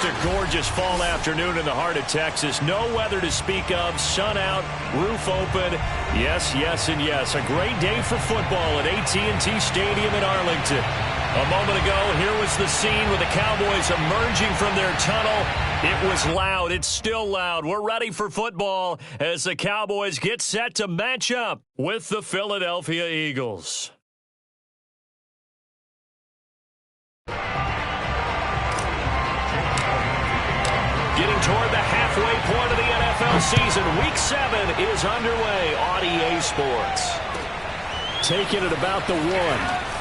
Just a gorgeous fall afternoon in the heart of Texas. No weather to speak of. Sun out, roof open. Yes, yes, and yes. A great day for football at AT&T Stadium in Arlington. A moment ago, here was the scene with the Cowboys emerging from their tunnel. It was loud. It's still loud. We're ready for football as the Cowboys get set to match up with the Philadelphia Eagles. Getting toward the halfway point of the NFL season. Week 7 is underway on EA Sports. Taking it about the 1.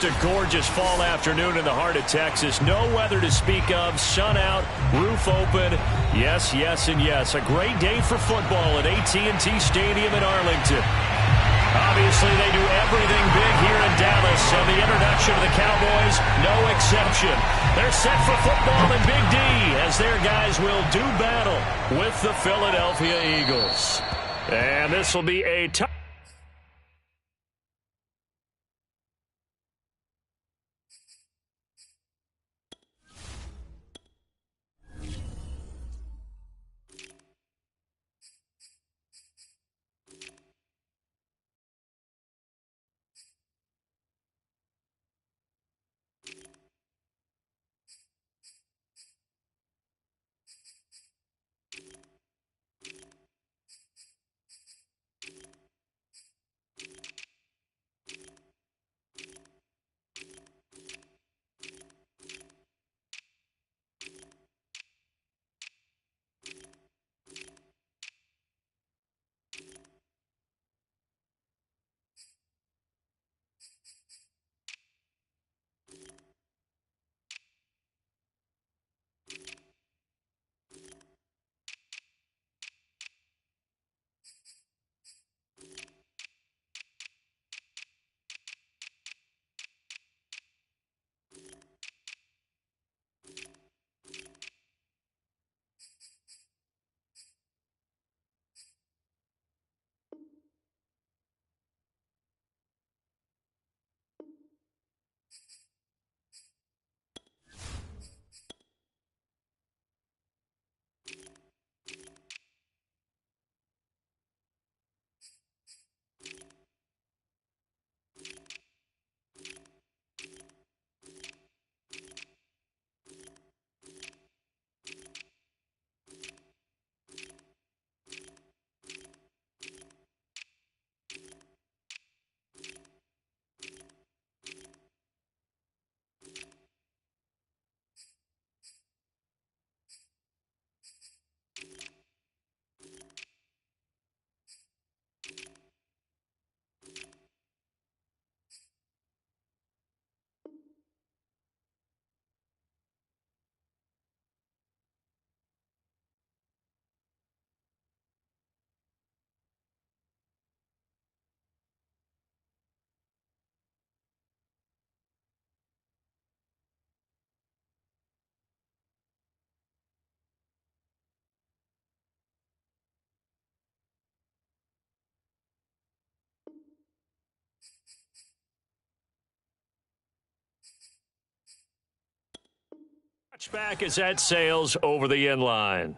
Just a gorgeous fall afternoon in the heart of Texas. No weather to speak of. Sun out, roof open. Yes, yes, and yes. A great day for football at AT&T Stadium in Arlington. Obviously, they do everything big here in Dallas, and the introduction of the Cowboys, no exception. They're set for football in Big D as their guys will do battle with the Philadelphia Eagles. And this will be a tough. Back as that sails over the end line.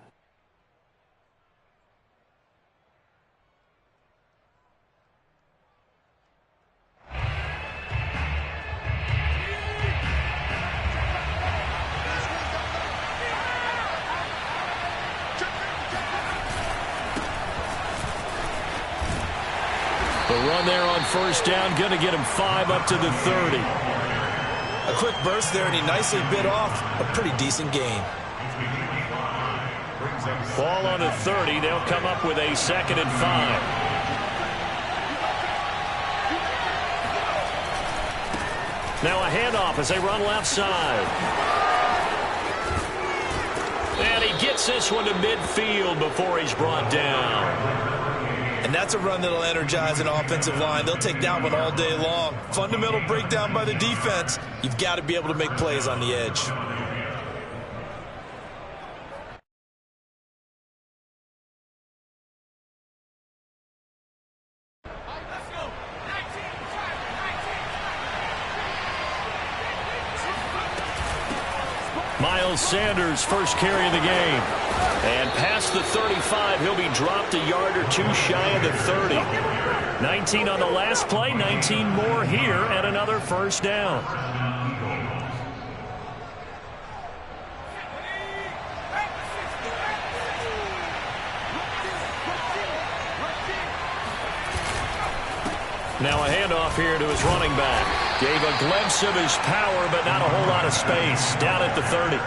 The run there on first down, going to get him 5 up to the 30. A quick burst there, and he nicely bit off a pretty decent gain. Ball on the 30. They'll come up with a 2nd and 5. Now a handoff as they run left side. And he gets this one to midfield before he's brought down. And that's a run that'll energize an offensive line. They'll take that one all day long. Fundamental breakdown by the defense. You've got to be able to make plays on the edge. Miles Sanders, first carry of the game. And past the 35, he'll be dropped a yard or two shy of the 30. 19 on the last play, 19 more here, and another first down. Now a handoff here to his running back. Gave a glimpse of his power, but not a whole lot of space. Down at the 30.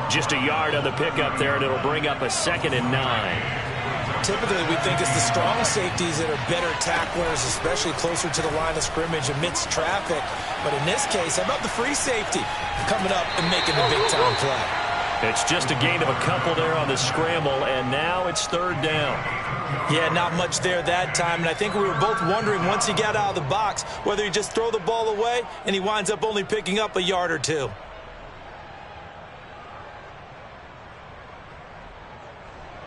Just a yard on the pickup there, and it'll bring up a 2nd and 9. Typically, we think it's the strong safeties that are better tacklers, especially closer to the line of scrimmage amidst traffic. But in this case, how about the free safety coming up and making the big-time play? It's just a gain of a couple there on the scramble, and now it's 3rd down. Yeah, not much there that time, and I think we were both wondering once he got out of the box whether he just throw the ball away, and he winds up only picking up a yard or two.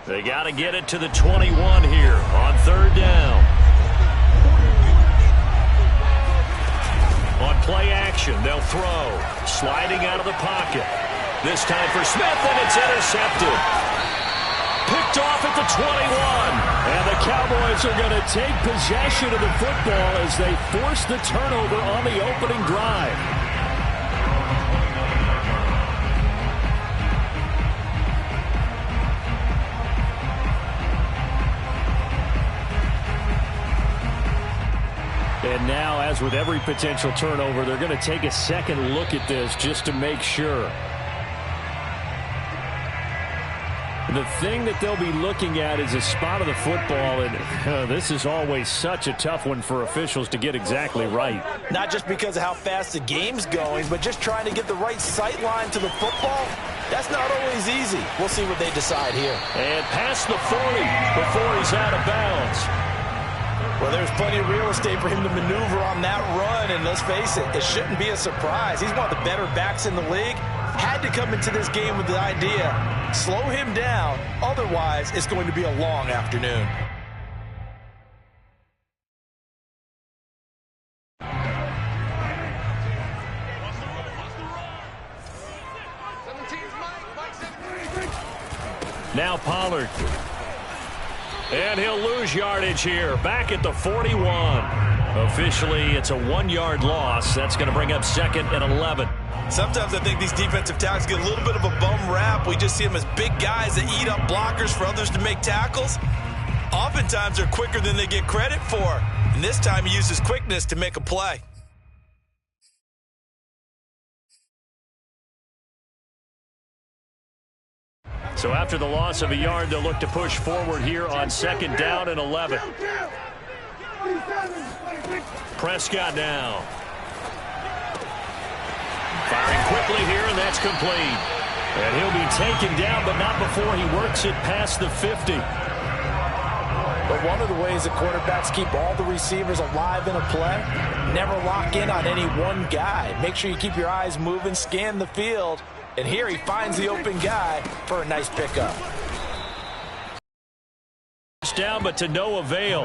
They got to get it to the 21 here on 3rd down. On play action, they'll throw. Sliding out of the pocket. This time for Smith, and it's intercepted. Picked off at the 21. And the Cowboys are going to take possession of the football as they force the turnover on the opening drive. And now, as with every potential turnover, they're going to take a second look at this just to make sure. The thing that they'll be looking at is a spot of the football, and this is always such a tough one for officials to get exactly right. Not just because of how fast the game's going, but just trying to get the right sight line to the football. That's not always easy. We'll see what they decide here. And past the 40 before he's out of bounds. Well, there's plenty of real estate for him to maneuver on that run, and let's face it, it shouldn't be a surprise. He's one of the better backs in the league. Had to come into this game with the idea, slow him down, otherwise it's going to be a long afternoon. Now Pollard. And he'll lose yardage here, back at the 41. Officially, it's a 1-yard loss. That's going to bring up 2nd and 11. Sometimes I think these defensive tackles get a little bit of a bum rap. We just see them as big guys that eat up blockers for others to make tackles. Oftentimes, they're quicker than they get credit for. And this time, he uses quickness to make a play. So after the loss of a yard, they'll look to push forward here on 2nd down and 11. Prescott now. Firing quickly here, and that's complete. And he'll be taken down, but not before he works it past the 50. But one of the ways that quarterbacks keep all the receivers alive in a play, never lock in on any one guy. Make sure you keep your eyes moving, scan the field. And here he finds the open guy for a nice pickup. Down, but to no avail.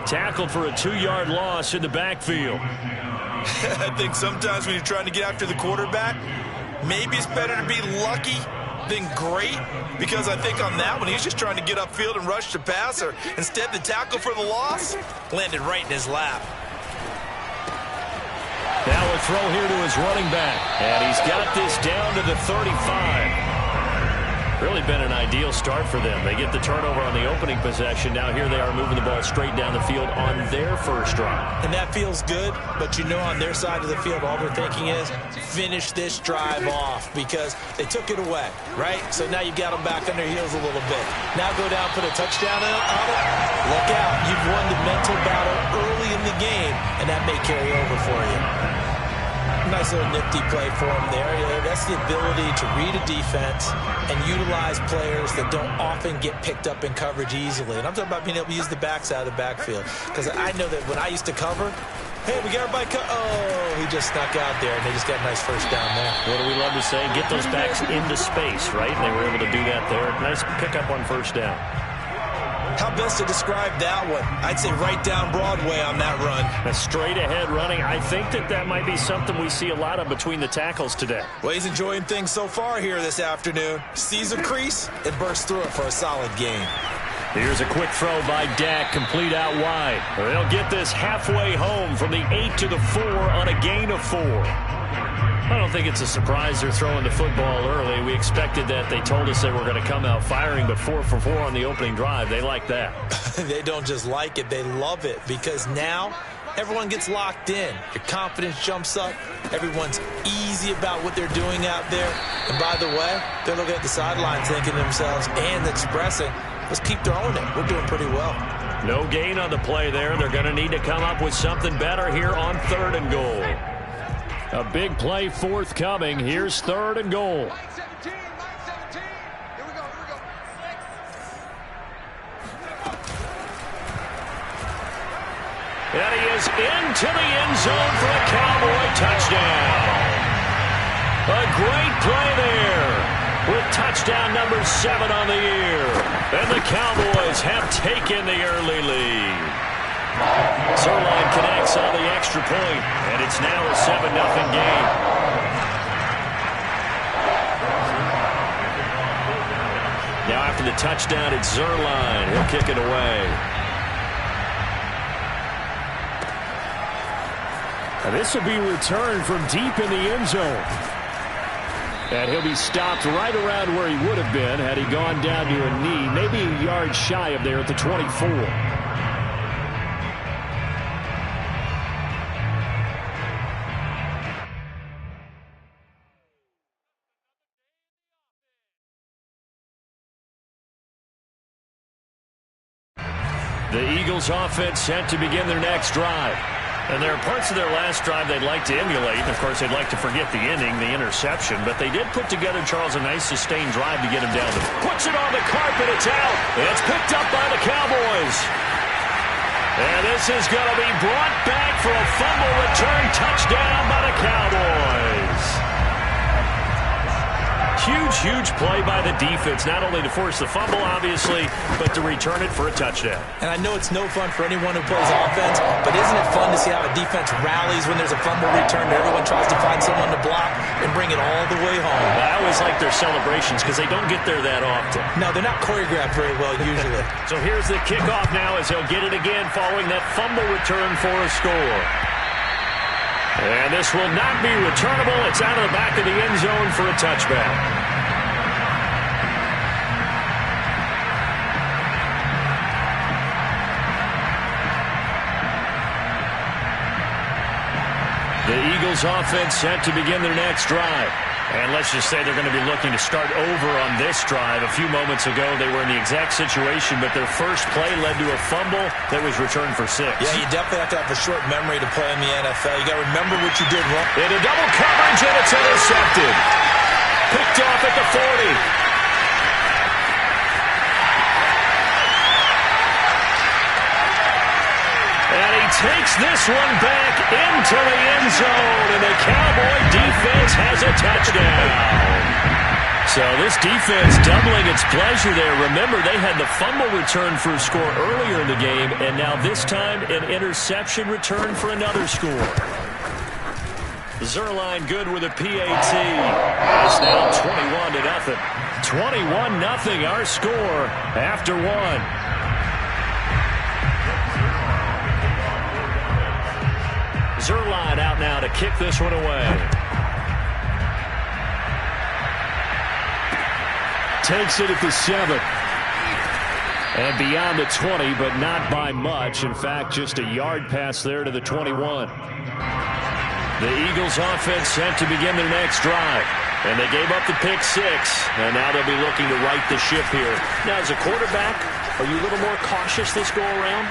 Tackled for a 2-yard loss in the backfield. I think sometimes when you're trying to get after the quarterback, maybe it's better to be lucky than great, because I think on that one, he's just trying to get upfield and rush the passer. Instead, the tackle for the loss landed right in his lap. Now a throw here to his running back, and he's got this down to the 35. Really been an ideal start for them. They get the turnover on the opening possession. Now here they are moving the ball straight down the field on their first drive. And that feels good, but you know on their side of the field, all they're thinking is finish this drive off, because they took it away, right? So now you've got them back on their heels a little bit. Now go down, put a touchdown on it. Look out. You've won the mental battle early in the game, and that may carry over for you. Nice little nifty play for him there. That's the ability to read a defense and utilize players that don't often get picked up in coverage easily. And I'm talking about being able to use the backside of the backfield. Because I know that when I used to cover, hey, we got everybody oh, he just snuck out there, and they just got a nice first down there. What do we love to say? Get those backs into space, right? And they were able to do that there. Nice pickup on first down. How best to describe that one? I'd say right down Broadway on that run. A straight ahead running. I think that might be something we see a lot of between the tackles today. Well, he's enjoying things so far here this afternoon. Sees a crease and bursts through it for a solid gain. Here's a quick throw by Dak, complete out wide. They'll get this halfway home from the 8 to the 4 on a gain of 4. I don't think it's a surprise they're throwing the football early. We expected that. They told us they were going to come out firing, but 4 for 4 on the opening drive. They like that. They don't just like it, they love it, because now everyone gets locked in. Your confidence jumps up. Everyone's easy about what they're doing out there. And by the way, they're looking at the sidelines thinking to themselves and expressing, let's keep throwing it. We're doing pretty well. No gain on the play there. They're going to need to come up with something better here on 3rd and goal. A big play forthcoming. Here's 3rd and goal. And he is into the end zone for a Cowboy touchdown. A great play there with touchdown number 7 on the year. And the Cowboys have taken the early lead. Zuerlein connects on the extra point, and it's now a 7-0 game. Now after the touchdown, it's Zuerlein. He'll kick it away. And this will be returned from deep in the end zone. And he'll be stopped right around where he would have been had he gone down to a knee, maybe a yard shy of there at the 24. The Eagles offense set to begin their next drive. And there are parts of their last drive they'd like to emulate. And, of course, they'd like to forget the ending, the interception. But they did put together, Charles, a nice sustained drive to get him down. Puts it on the carpet. It's out. It's picked up by the Cowboys. And this is going to be brought back for a fumble return touchdown by the Cowboys. Huge play by the defense, not only to force the fumble, obviously, but to return it for a touchdown. And I know it's no fun for anyone who plays offense, but isn't it fun to see how a defense rallies when there's a fumble return and everyone tries to find someone to block and bring it all the way home? I always like their celebrations because they don't get there that often. No, they're not choreographed very well usually. So here's the kickoff now as they'll get it again following that fumble return for a score. And this will not be returnable. It's out of the back of the end zone for a touchback. The Eagles offense set to begin their next drive. And let's just say they're going to be looking to start over on this drive. A few moments ago, they were in the exact situation, but their first play led to a fumble that was returned for 6. Yeah, you definitely have to have a short memory to play in the NFL. You got to remember what you did wrong. Into double coverage, and it's intercepted. Picked off at the 40. And he takes this one back into the end zone, and the Cowboy defense has a touchdown. So this defense doubling its pleasure there. Remember, they had the fumble return for a score earlier in the game, and now this time an interception return for another score. Zuerlein good with a PAT. It's now 21-0. 21-0 our score after one. Zuerlein out now to kick this one away. Takes it at the 7. And beyond the 20, but not by much. In fact, just a yard pass there to the 21. The Eagles offense set to begin their next drive. And they gave up the pick 6. And now they'll be looking to right the ship here. Now, as a quarterback, are you a little more cautious this go around?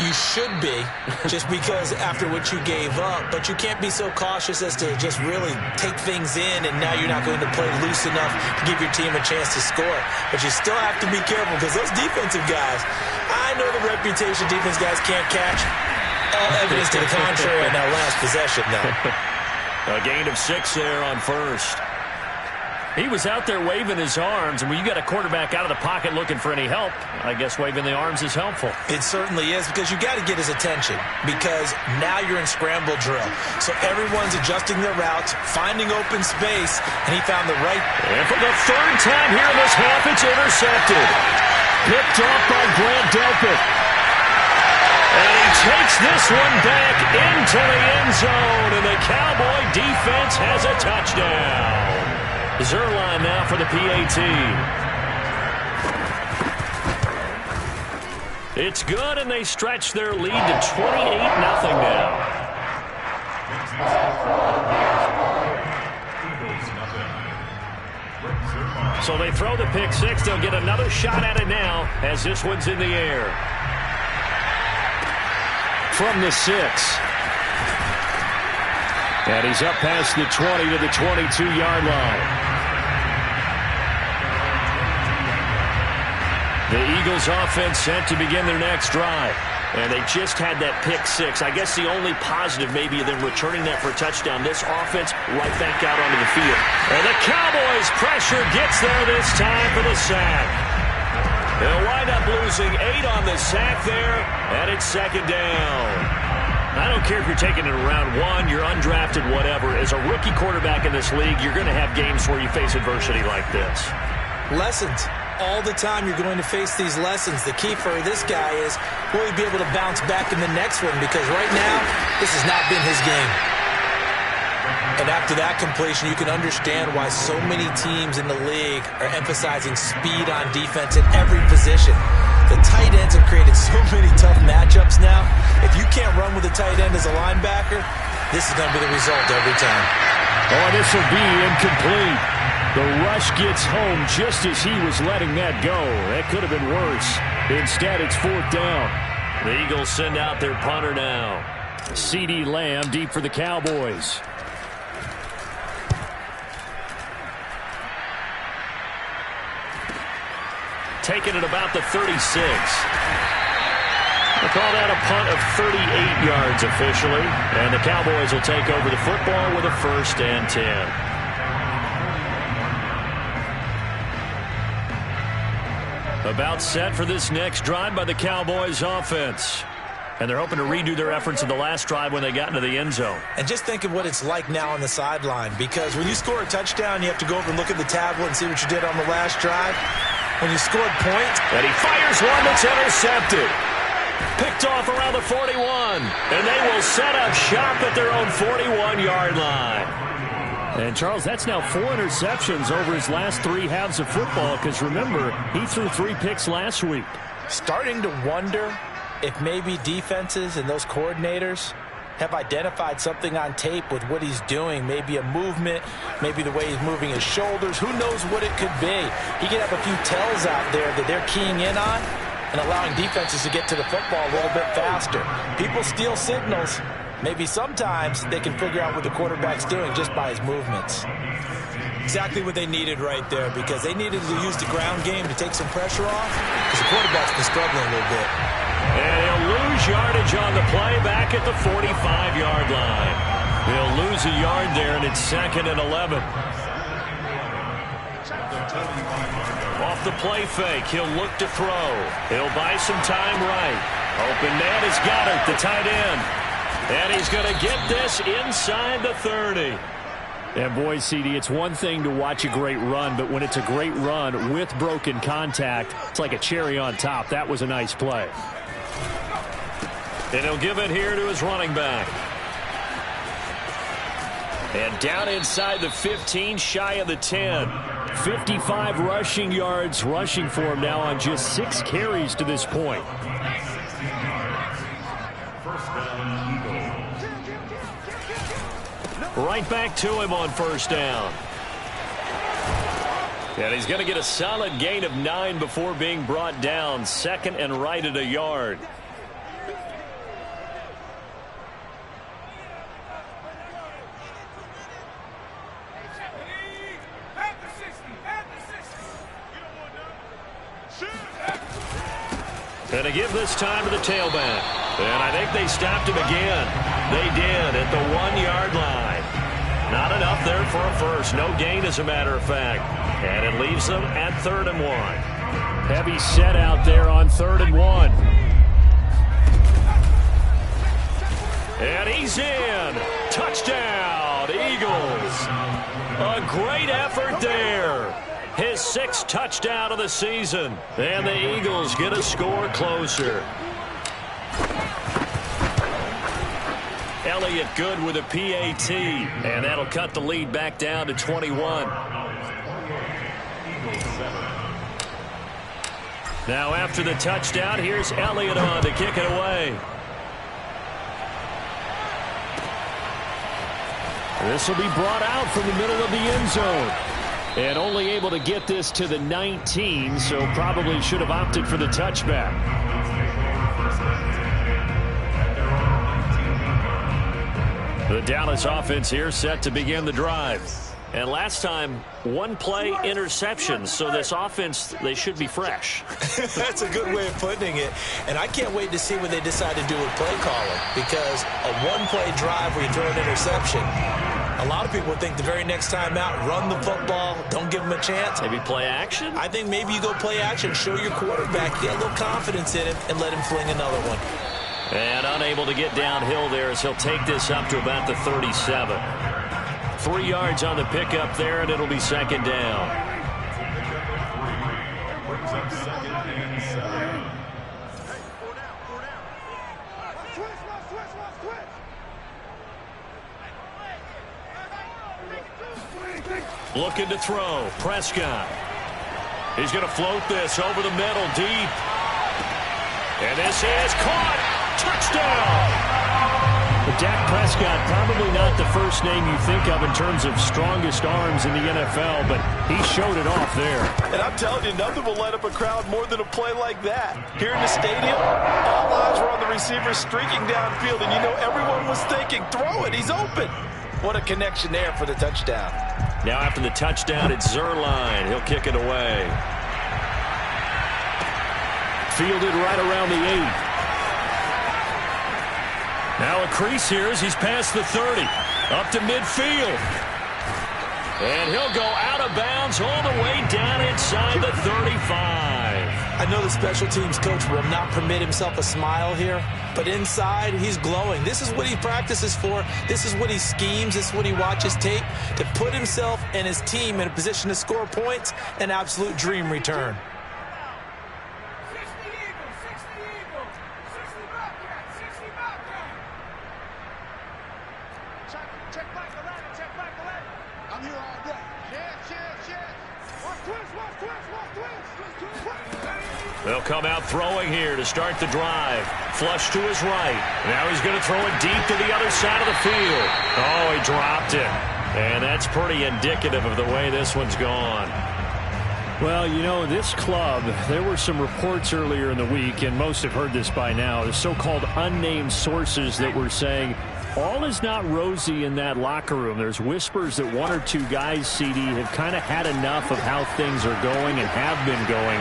You should be, just because after what you gave up. But you can't be so cautious as to just really take things in, and now you're not going to play loose enough to give your team a chance to score. But you still have to be careful, because those defensive guys, I know the reputation defense guys can't catch. All evidence to the contrary in that last possession, though. A gain of 6 there on first. He was out there waving his arms, and when you got a quarterback out of the pocket looking for any help, I guess waving the arms is helpful. It certainly is, because you got to get his attention, because now you're in scramble drill. So everyone's adjusting their routes, finding open space, and he found the right. And for the third time here in this half, it's intercepted. Picked off by Grant Delpit. And he takes this one back into the end zone, and the Cowboy defense has a touchdown. Zuerlein now for the PAT. It's good, and they stretch their lead to 28-0 now. So they throw the pick 6. They'll get another shot at it now as this one's in the air. From the 6. And he's up past the 20 to the 22-yard line. The Eagles offense set to begin their next drive. And they just had that pick 6. I guess the only positive maybe of them returning that for a touchdown. This offense right back out onto the field. And the Cowboys' pressure gets there this time for the sack. They'll wind up losing 8 on the sack there. And it's second down. I don't care if you're taking it in round 1, you're undrafted, whatever. As a rookie quarterback in this league, you're going to have games where you face adversity like this. Lessons. All the time you're going to face these lessons. The key for this guy is, will he be able to bounce back in the next one? Because right now, this has not been his game. And after that completion, you can understand why so many teams in the league are emphasizing speed on defense at every position. The tight ends have created so many tough matchups now. If you can't run with a tight end as a linebacker, this is going to be the result every time. Oh, this will be incomplete. The rush gets home just as he was letting that go. That could have been worse. Instead, it's 4th down. The Eagles send out their punter now. CeeDee Lamb deep for the Cowboys. Taking it about the 36. We'll call that a punt of 38 yards officially. And the Cowboys will take over the football with a 1st and 10. About set for this next drive by the Cowboys offense. And they're hoping to redo their efforts in the last drive when they got into the end zone. And just think of what it's like now on the sideline. Because when you score a touchdown, you have to go over and look at the tablet and see what you did on the last drive. When you scored points. And he fires one that's intercepted. Picked off around the 41. And they will set up shop at their own 41-yard line. And, Charles, that's now 4 interceptions over his last 3 halves of football, because, remember, he threw 3 picks last week. Starting to wonder if maybe defenses and those coordinators have identified something on tape with what he's doing. Maybe a movement, maybe the way he's moving his shoulders. Who knows what it could be? He could have a few tells out there that they're keying in on and allowing defenses to get to the football a little bit faster. People steal signals. Maybe sometimes they can figure out what the quarterback's doing just by his movements. Exactly what they needed right there, because they needed to use the ground game to take some pressure off, because the quarterback's been struggling a little bit. And he'll lose yardage on the play back at the 45-yard line. He'll lose a yard there, and it's 2nd and 11. Off the play fake, he'll look to throw. He'll buy some time right. Open man has got it, the tight end. And he's going to get this inside the 30. And boy, CD, it's one thing to watch a great run, but when it's a great run with broken contact, it's like a cherry on top. That was a nice play. And he'll give it here to his running back. And down inside the 15, shy of the 10. 55 rushing yards rushing for him now on just 6 carries to this point. Right back to him on first down. And he's going to get a solid gain of 9 before being brought down. Second and right at a yard. And to give this time to the tailback. And I think they stopped him again. They did at the 1-yard line. Not enough there for a first. No gain, as a matter of fact. And it leaves them at 3rd and 1. Heavy set out there on 3rd and 1. And he's in. Touchdown, Eagles. A great effort there. His 6th touchdown of the season. And the Eagles get a score closer. Elliott good with a PAT. And that'll cut the lead back down to 21. Now after the touchdown, here's Elliott on to kick it away. This will be brought out from the middle of the end zone. And only able to get this to the 19, so probably should have opted for the touchback. The Dallas offense here set to begin the drive. And last time, 1 play interception. So this offense, they should be fresh. That's a good way of putting it. And I can't wait to see what they decide to do with play calling. Because a 1-play drive where you throw an interception, a lot of people think the very next time out, run the football, don't give them a chance. Maybe play action? I think maybe you go play action, show your quarterback, get a little confidence in him, and let him fling another one. And unable to get downhill there as he'll take this up to about the 37. 3 yards on the pickup there, and it'll be 2nd down. Looking to throw. Prescott. He's going to float this over the middle deep. And this is caught. Touchdown. Dak Prescott, probably not the first name you think of in terms of strongest arms in the NFL, but he showed it off there. And I'm telling you, nothing will light up a crowd more than a play like that. Here in the stadium, all eyes were on the receiver streaking downfield, and you know everyone was thinking, throw it, he's open. What a connection there for the touchdown. Now after the touchdown, it's Zuerlein. He'll kick it away. Fielded right around the 8. Now a crease here as he's past the 30. Up to midfield. And he'll go out of bounds all the way down inside the 35. I know the special teams coach will not permit himself a smile here, but inside he's glowing. This is what he practices for. This is what he schemes. This is what he watches tape to put himself and his team in a position to score points. An absolute dream return. They'll come out throwing here to start the drive. Flush to his right. Now he's going to throw it deep to the other side of the field. Oh, he dropped it. And that's pretty indicative of the way this one's gone. Well, you know, this club, there were some reports earlier in the week, and most have heard this by now, the so-called unnamed sources that were saying all is not rosy in that locker room. There's whispers that 1 or 2 guys, CD, have kind of had enough of how things are going and have been going.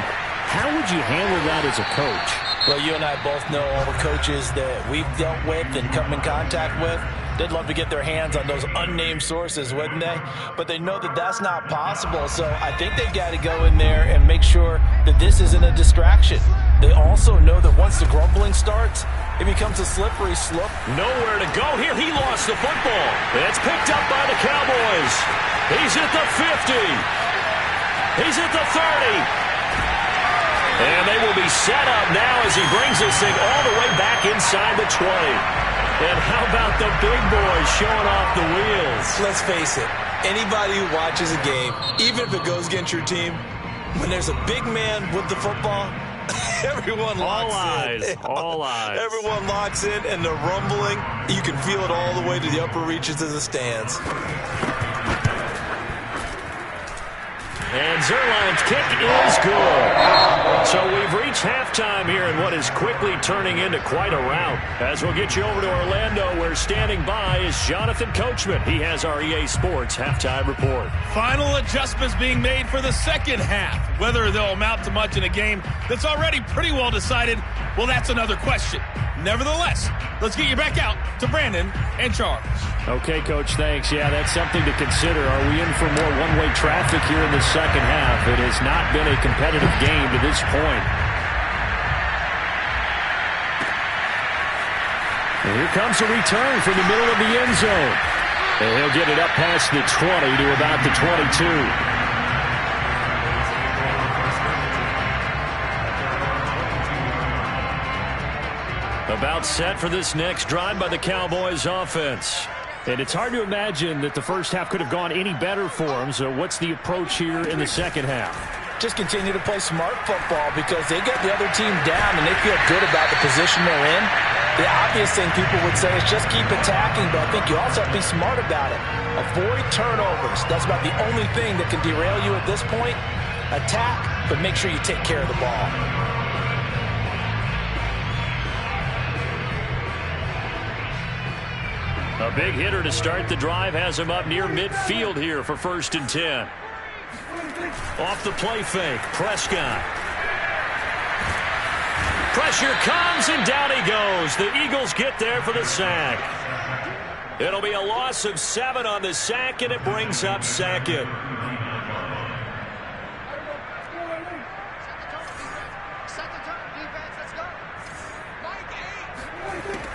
How would you handle that as a coach? Well, you and I both know all the coaches that we've dealt with and come in contact with. They'd love to get their hands on those unnamed sources, wouldn't they? But they know that that's not possible. So I think they've got to go in there and make sure that this isn't a distraction. They also know that once the grumbling starts, it becomes a slippery slope. Nowhere to go here. He lost the football. It's picked up by the Cowboys. He's at the 50. He's at the 30. And they will be set up now as he brings this thing all the way back inside the 20. And how about the big boys showing off the wheels? Let's face it, anybody who watches a game, even if it goes against your team, when there's a big man with the football, everyone locks in. All eyes. Everyone locks in, and the rumbling, you can feel it all the way to the upper reaches of the stands. And Zuerlein's kick is good. So we've reached halftime here in what is quickly turning into quite a rout. As we'll get you over to Orlando, where standing by is Jonathan Coachman. He has our EA Sports halftime report. Final adjustments being made for the second half. Whether they'll amount to much in a game that's already pretty well decided, well, that's another question. Nevertheless, let's get you back out to Brandon and Charles. Okay, Coach, thanks. Yeah, that's something to consider. Are we in for more one-way traffic here in the second half? It has not been a competitive game to this point. And here comes a return from the middle of the end zone. And he'll get it up past the 20 to about the 22. About set for this next drive by the Cowboys offense. And it's hard to imagine that the first half could have gone any better for them. So what's the approach here in the second half? Just continue to play smart football because they got the other team down and they feel good about the position they're in. The obvious thing people would say is just keep attacking, but I think you also have to be smart about it. Avoid turnovers. That's about the only thing that can derail you at this point. Attack, but make sure you take care of the ball. A big hitter to start the drive has him up near midfield here for 1st and 10. Off the play fake, Prescott. Pressure comes, and down he goes. The Eagles get there for the sack. It'll be a loss of 7 on the sack, and it brings up 2nd.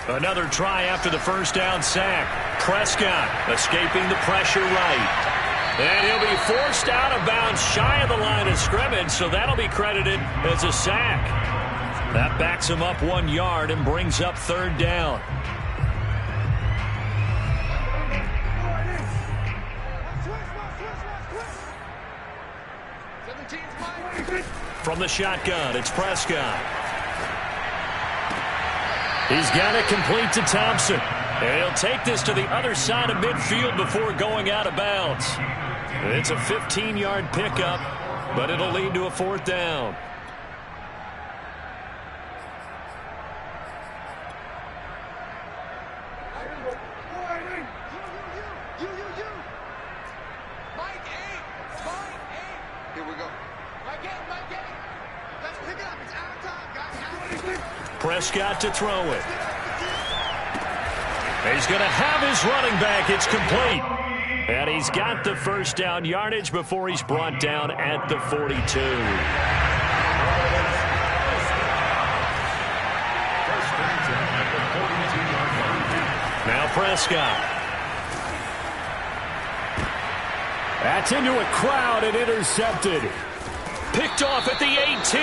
Another try after the first down sack. Prescott escaping the pressure right. And he'll be forced out of bounds shy of the line of scrimmage, so that'll be credited as a sack. That backs him up 1 yard and brings up 3rd down. From the shotgun, it's Prescott. He's got it complete to Thompson. And he'll take this to the other side of midfield before going out of bounds. It's a 15-yard pickup, but it'll lead to a 4th down. Prescott to throw it. He's going to have his running back. It's complete. And he's got the first down yardage before he's brought down at the 42. Now Prescott. That's into a crowd and intercepted. Picked off at the 18.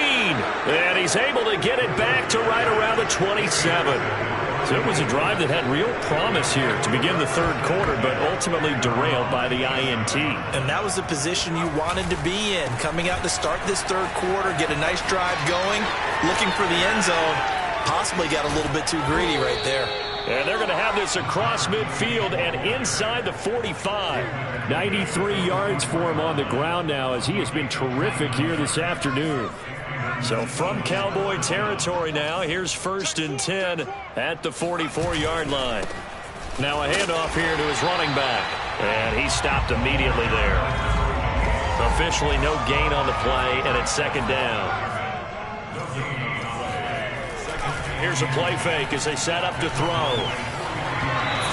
And he's able to get it back to right around the 27. So it was a drive that had real promise here to begin the 3rd quarter, but ultimately derailed by the INT. And that was the position you wanted to be in. Coming out to start this 3rd quarter, get a nice drive going, looking for the end zone. Possibly got a little bit too greedy right there. And they're going to have this across midfield and inside the 45. 93 yards for him on the ground now, as he has been terrific here this afternoon. So from Cowboy territory now, here's 1st and 10 at the 44-yard line. Now a handoff here to his running back. And he stopped immediately there. Officially no gain on the play, and it's 2nd down. Here's a play fake as they set up to throw.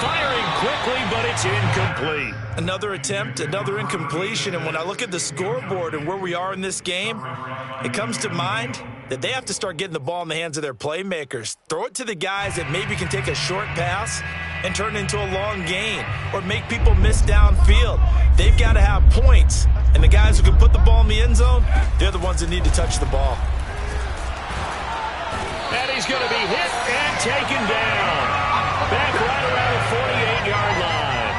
Firing quickly, but it's incomplete. Another attempt, another incompletion, and when I look at the scoreboard and where we are in this game, it comes to mind that they have to start getting the ball in the hands of their playmakers. Throw it to the guys that maybe can take a short pass and turn it into a long gain or make people miss downfield. They've got to have points, and the guys who can put the ball in the end zone, they're the ones that need to touch the ball. And he's going to be hit and taken down. Back right around the 48-yard line.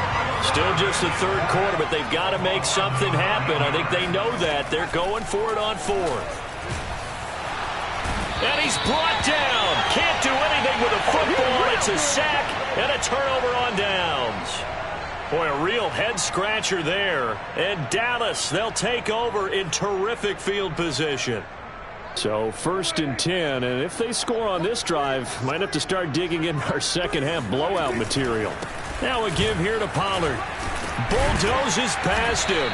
Still just the third quarter, but they've got to make something happen. I think they know that. They're going for it on fourth. And he's brought down. Can't do anything with a football. It's a sack and a turnover on downs. Boy, a real head-scratcher there. And Dallas, they'll take over in terrific field position. So 1st and 10, and if they score on this drive, might have to start digging in our second-half blowout material. Now a give here to Pollard. Bulldozes past him.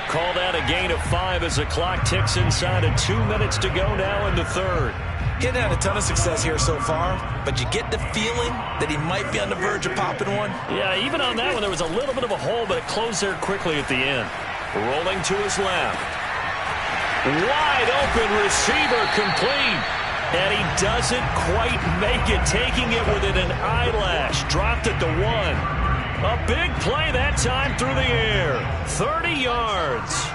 Called out a gain of 5 as the clock ticks inside of 2 minutes to go now in the third. Getting had a ton of success here so far, but you get the feeling that he might be on the verge of popping one. Yeah, even on that one, there was a little bit of a hole, but it closed there quickly at the end. Rolling to his left. Wide open receiver complete. And he doesn't quite make it, taking it within an eyelash. Dropped it to 1. A big play that time through the air. 30 yards.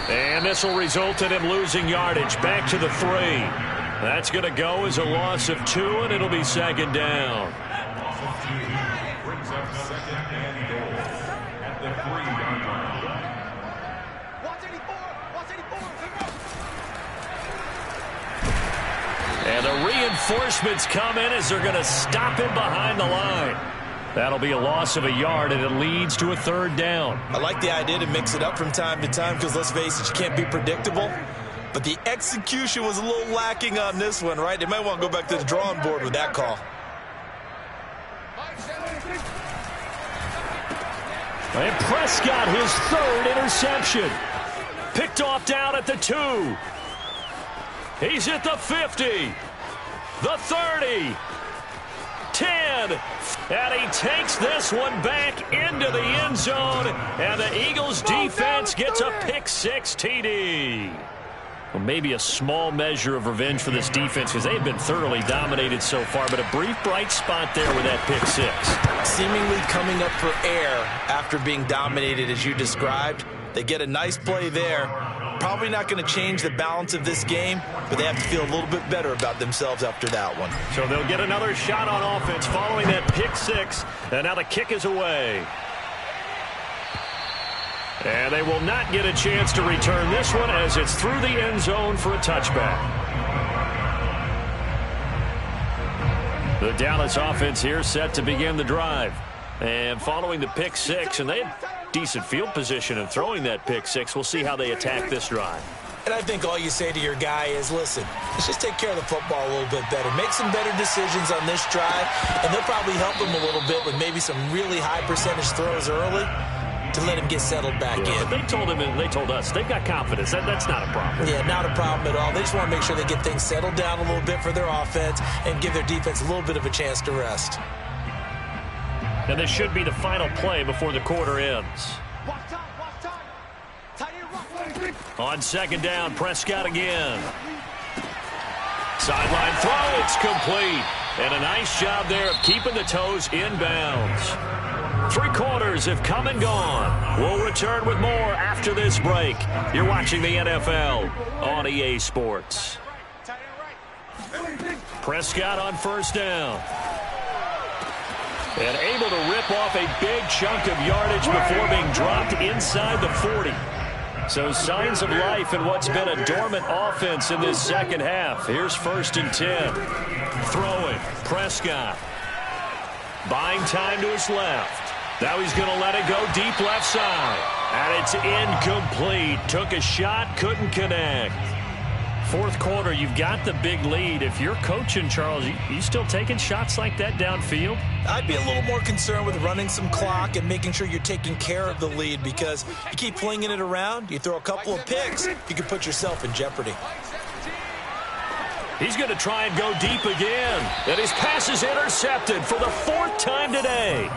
And this will result in him losing yardage back to the 3. That's going to go as a loss of 2, and it'll be second down. Brings up second and goal at the 3-yard line. And the reinforcements come in as they're going to stop him behind the line. That'll be a loss of a yard, and it leads to a third down. I like the idea to mix it up from time to time because, let's face it, you can't be predictable. But the execution was a little lacking on this one, right? They might want to go back to the drawing board with that call. And Prescott, his 3rd interception. Picked off down at the 2. He's at the 50, the 30, 10, and he takes this one back into the end zone, and the Eagles defense gets a pick-6 TD. Well, maybe a small measure of revenge for this defense because they've been thoroughly dominated so far, but a brief bright spot there with that pick-6. Seemingly coming up for air after being dominated as you described. They get a nice play there. Probably not going to change the balance of this game, but they have to feel a little bit better about themselves after that one. So they'll get another shot on offense following that pick-6, and now the kick is away. And they will not get a chance to return this one as it's through the end zone for a touchback. The Dallas offense here set to begin the drive. And following the pick-6, and they had decent field position in throwing that pick-6. We'll see how they attack this drive. And I think all you say to your guy is, listen, let's just take care of the football a little bit better. Make some better decisions on this drive, and they'll probably help him a little bit with maybe some really high percentage throws early to let him get settled back in. But they told him, and they told us, they've got confidence. That's not a problem. Yeah, not a problem at all. They just want to make sure they get things settled down a little bit for their offense and give their defense a little bit of a chance to rest. And this should be the final play before the quarter ends. On second down, Prescott again. Sideline throw, it's complete. And a nice job there of keeping the toes inbounds. 3 quarters have come and gone. We'll return with more after this break. You're watching the NFL on EA Sports. Prescott on first down. And able to rip off a big chunk of yardage before being dropped inside the 40. So signs of life in what's been a dormant offense in this second half. Here's 1st and 10. Throwing, Prescott. Buying time to his left. Now he's going to let it go deep left side. And it's incomplete. Took a shot, couldn't connect. 4th quarter, you've got the big lead. If you're coaching, Charles, you still taking shots like that downfield? I'd be a little more concerned with running some clock and making sure you're taking care of the lead, because you keep flinging it around, you throw a couple of picks, you can put yourself in jeopardy. He's going to try and go deep again. And his pass is intercepted for the 4th time today.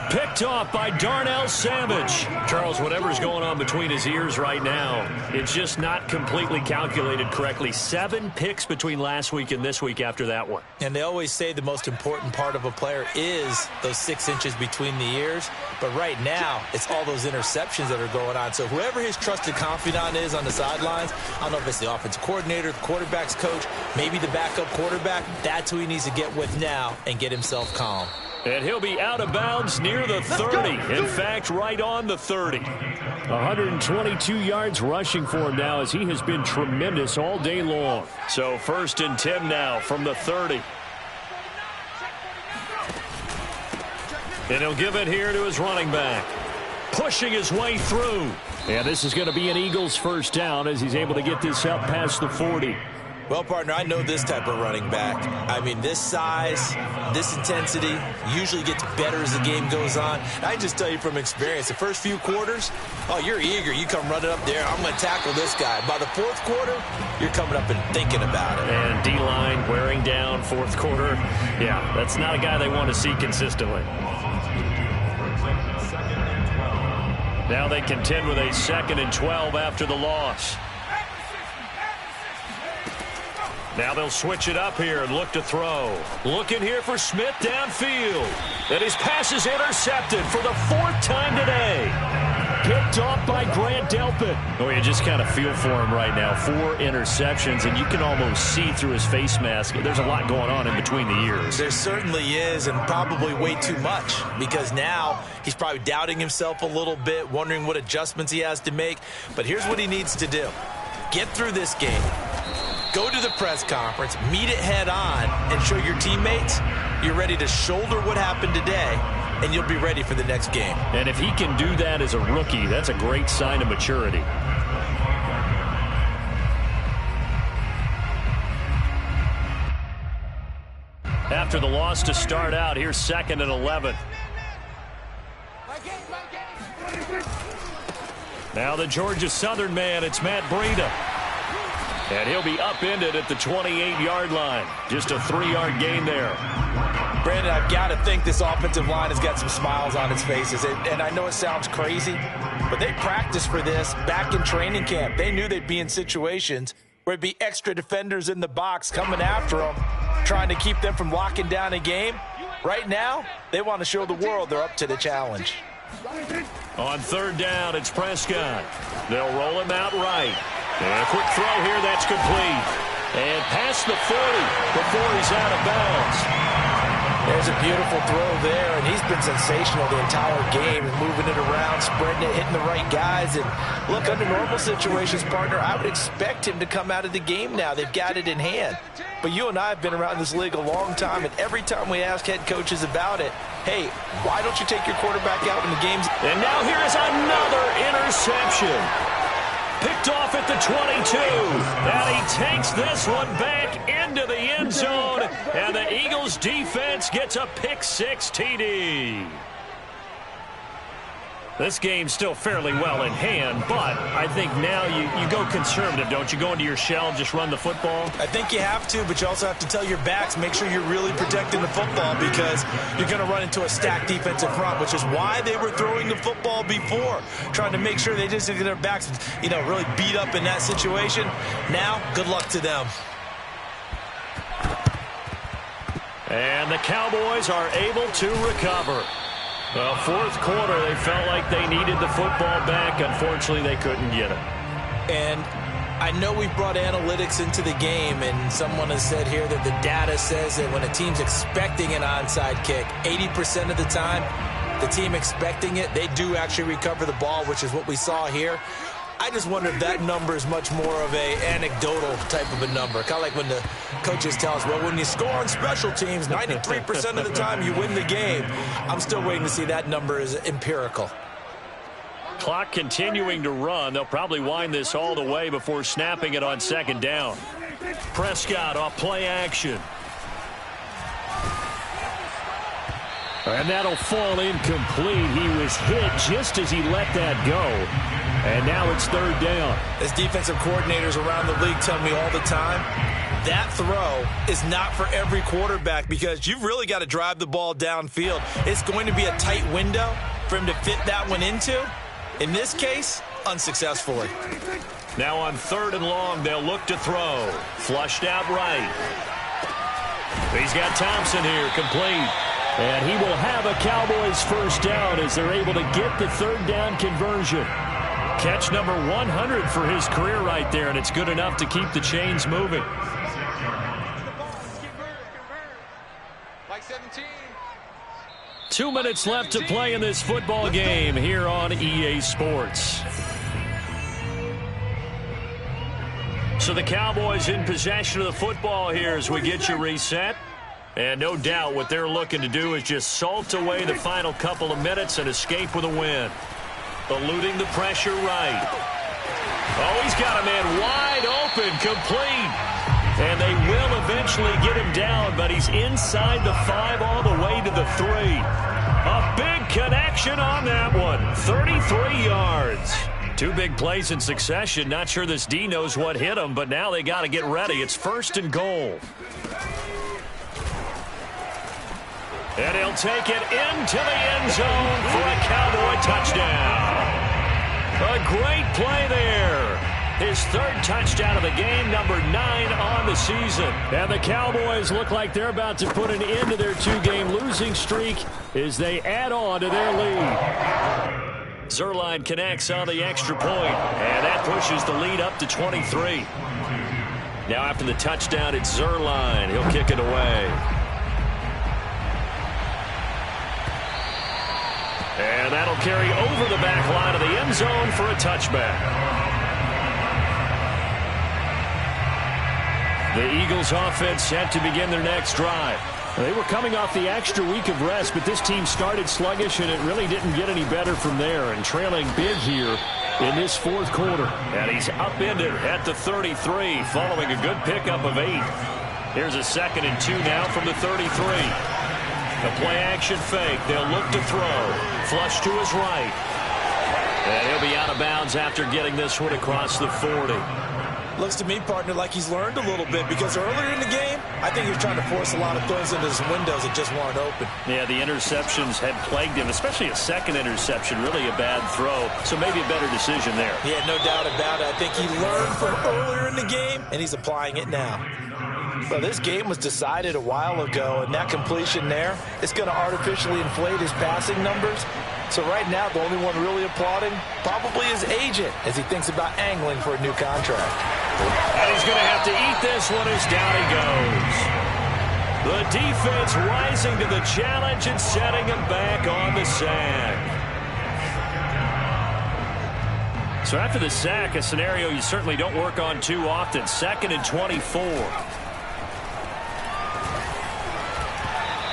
Picked off by Darnell Savage. Charles, whatever's going on between his ears right now, it's just not completely calculated correctly. 7 picks between last week and this week after that one. And they always say the most important part of a player is those 6 inches between the ears. But right now, it's all those interceptions that are going on. So whoever his trusted confidant is on the sidelines, I don't know if it's the offensive coordinator, the quarterback's coach, maybe the backup quarterback, that's who he needs to get with now and get himself calm. And he'll be out of bounds near the 30. In fact, right on the 30. 122 yards rushing for him now as he has been tremendous all day long. So 1st and 10 now from the 30. And he'll give it here to his running back. Pushing his way through. And this is going to be an Eagles first down as he's able to get this up past the 40. Well, partner, I know this type of running back. I mean, this size, this intensity usually gets better as the game goes on. And I just tell you from experience, the first few quarters, oh, you're eager. You come running up there. I'm going to tackle this guy. By the 4th quarter, you're coming up and thinking about it. And D-line wearing down 4th quarter. Yeah, that's not a guy they want to see consistently. Now they contend with a 2nd and 12 after the loss. Now they'll switch it up here and look to throw. Looking here for Smith downfield. And his pass is intercepted for the 4th time today. Picked off by Grant Delpit. Oh, you just kind of feel for him right now. 4 interceptions, and you can almost see through his face mask. There's a lot going on in between the ears. There certainly is, and probably way too much, because now he's probably doubting himself a little bit, wondering what adjustments he has to make. But here's what he needs to do. Get through this game. Go to the press conference, meet it head on, and show your teammates you're ready to shoulder what happened today, and you'll be ready for the next game. And if he can do that as a rookie, that's a great sign of maturity. After the loss to start out, here's 2nd and 11. Now the Georgia Southern man, it's Matt Breida. And he'll be upended at the 28-yard line. Just a 3-yard gain there. Brandon, I've got to think this offensive line has got some smiles on its faces. And I know it sounds crazy, but they practiced for this back in training camp. They knew they'd be in situations where it'd be extra defenders in the box coming after them, trying to keep them from locking down a game. Right now, they want to show the world they're up to the challenge. On 3rd down, it's Prescott. They'll roll him out right. And a quick throw here, that's complete. And past the 40 before he's out of bounds. There's a beautiful throw there, and he's been sensational the entire game, and moving it around, spreading it, hitting the right guys. And look, under normal situations, partner, I would expect him to come out of the game now. They've got it in hand. But you and I have been around this league a long time, and every time we ask head coaches about it, hey, why don't you take your quarterback out when the game's... And now here's another interception. Picked off at the 22. And he takes this one back into the end zone. And the Eagles defense gets a pick-6 TD. This game's still fairly well in hand, but I think now you go conservative, don't you? Go into your shell and just run the football? I think you have to, but you also have to tell your backs, make sure you're really protecting the football, because you're going to run into a stacked defensive front, which is why they were throwing the football before, trying to make sure they just get their backs, really beat up in that situation. Now, good luck to them. And the Cowboys are able to recover. Well, 4th quarter, they felt like they needed the football back. Unfortunately, they couldn't get it. And I know we've brought analytics into the game, and someone has said here that the data says that when a team's expecting an onside kick, 80% of the time, the team expecting it, they do actually recover the ball, which is what we saw here. I just wonder if that number is much more of a anecdotal type of a number. Kind of like when the coaches tell us, well, when you score on special teams, 93% of the time you win the game. I'm still waiting to see that number is empirical. Clock continuing to run. They'll probably wind this all the way before snapping it on 2nd down. Prescott off play action. And that'll fall incomplete. He was hit just as he let that go. And now it's third down. As defensive coordinators around the league tell me all the time, that throw is not for every quarterback because you've really got to drive the ball downfield. It's going to be a tight window for him to fit that one into. In this case, unsuccessfully. Now on 3rd and long, they'll look to throw. Flushed out right. He's got Thompson here, complete. And he will have a Cowboys first down as they're able to get the third down conversion. Catch number 100 for his career right there, and it's good enough to keep the chains moving. Like 17. 2 minutes left to play in this football game here on EA Sports. So the Cowboys in possession of the football here as we get you reset. And no doubt what they're looking to do is just salt away the final couple of minutes and escape with a win. Eluding the pressure right. Oh, he's got a man wide open, complete. And they will eventually get him down, but he's inside the 5 all the way to the 3. A big connection on that one. 33 yards. 2 big plays in succession. Not sure this D knows what hit him, but now they got to get ready. It's 1st and goal. And he'll take it into the end zone for a Cowboy touchdown. A great play there. His 3rd touchdown of the game, number 9 on the season. And the Cowboys look like they're about to put an end to their 2-game losing streak as they add on to their lead. Zuerlein connects on the extra point, and that pushes the lead up to 23. Now after the touchdown, it's Zuerlein. He'll kick it away. And that'll carry over the back line of the end zone for a touchback. The Eagles offense set to begin their next drive. They were coming off the extra week of rest, but this team started sluggish, and it really didn't get any better from there. And trailing big here in this 4th quarter. And he's upended at the 33 following a good pickup of 8. Here's a 2nd and 2 now from the 33. The play-action fake. They'll look to throw. Flush to his right. And he'll be out of bounds after getting this one across the 40. Looks to me, partner, like he's learned a little bit because earlier in the game, I think he was trying to force a lot of throws into his windows that just weren't open. Yeah, the interceptions had plagued him, especially a 2nd interception, really a bad throw. So maybe a better decision there. Yeah, no doubt about it. I think he learned from earlier in the game, and he's applying it now. Well, this game was decided a while ago, and that completion there is going to artificially inflate his passing numbers. So right now, the only one really applauding probably his agent as he thinks about angling for a new contract. And he's going to have to eat this one as down he goes. The defense rising to the challenge and setting him back on the sack. So after the sack, a scenario you certainly don't work on too often. 2nd and 24.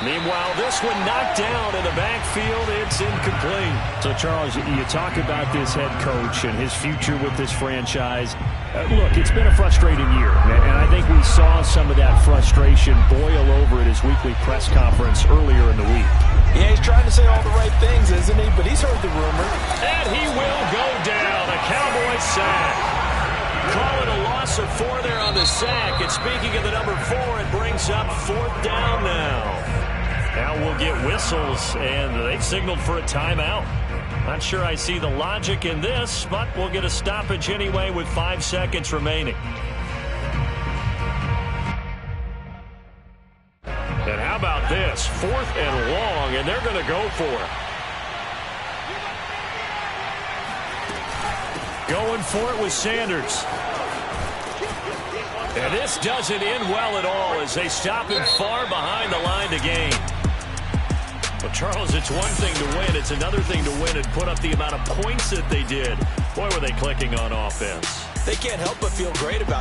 Meanwhile, this one knocked down in the backfield. It's incomplete. So, Charles, you talk about this head coach and his future with this franchise. Look, it's been a frustrating year, and I think we saw some of that frustration boil over at his weekly press conference earlier in the week. Yeah, he's trying to say all the right things, isn't he? But he's heard the rumor. And he will go down. A Cowboy sack. Call it a loss of 4 there on the sack. And speaking of the number 4, it brings up 4th down now. Now we'll get whistles, and they've signaled for a timeout. Not sure I see the logic in this, but we'll get a stoppage anyway with 5 seconds remaining. And how about this? 4th and long, and they're going to go for it. Going for it with Sanders. And this doesn't end well at all as they stop him far behind the line to gain. Well, Charles, it's one thing to win. It's another thing to win and put up the amount of points that they did. Boy, were they clicking on offense. They can't help but feel great about